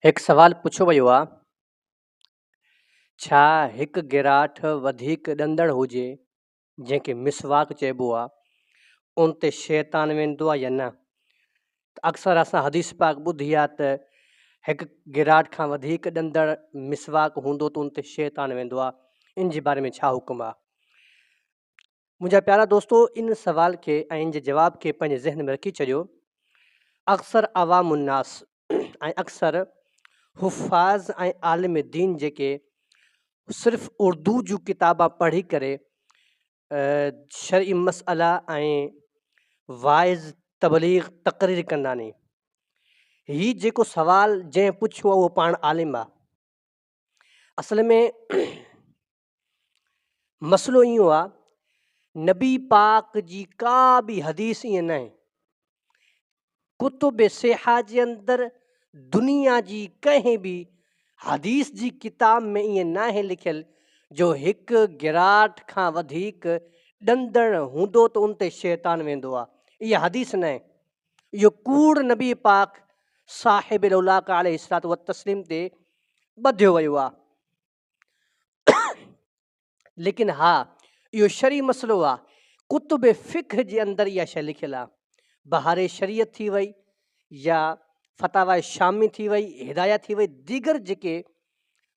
हिकु सवाल पुछो वियो आहे, छा हिकु गिराठ वधीक ॾंदड़ हुजे जंहिंखे मिसवाक चइबो आहे उन ते शैतान वेंदो आहे या न? अक्सर असां हदीस पाक ॿुधी आहे त हिकु गिराठ खां वधीक ॾंदड़ मिसवाक हूंदो त उन ते शैतान वेंदो आहे। इन जे बारे में छा हुकुम आहे? मुंहिंजा प्यारा दोस्तो, इन सवाल खे ऐं इन जे जवाब खे पंहिंजे ज़हन में रखी छॾियो। अक्सर अवामुन्नास ऐं अक्सर हुफ़ाज़ ऐं आलिम दीन जेके सिर्फ़ु उर्दू जूं किताबा पढ़ी करे शरई मसइला ऐं वाइज़ तबलीग तक़रीर कंदा नी। हीउ जेको सवाल जंहिं पुछियो आहे उहो पाण आलिम आहे। असल में मसइलो इहो आहे, नबी पाक जी का बि हदीस ईअं न आहे, कुतुब सिहा जे अंदरि दुनिया जी कंहिं बि हदीस जी किताब में ईअं न आहे लिखियलु जो हिकु गिराठ खां वधीक ॾंदड़ हूंदो त उन ते शैतान वेंदो आहे। इहा हदीस न आहे, इहो कूड़ नबी पाक साहिब उलाक अलैहिस्सलातु व तस्लीम ते ॿधियो वियो आहे। लेकिन हा, इहो शरी मसइलो आहे, कुतुब फ़िक़्ह जे अंदरि इहा शइ लिखियलु आहे। बहारे शरीयत थी वई या फतावा शामी थी वई, हिदायत थी वई, दीगर जेके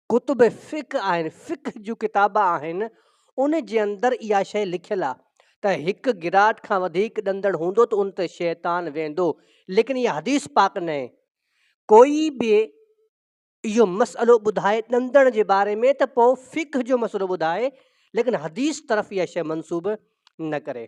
कुतुब फ़िक़्ह आहिनि, फ़िक़्ह जूं किताब आहिनि, उन जे अंदरि इहा शइ लिखियलु आहे त हिकु गिराठ खां वधीक ॾंदड़ हूंदो त उन ते शैतान वेंदो। लेकिन इहा हदीस पाक न आहे। कोई बि इहो मसइलो ॿुधाए ॾंदड़ जे बारे में त पोइ फ़िक़्ह जो मसइलो ॿुधाए, लेकिन हदीस तरफ़ इहा शइ मनसूब न करे।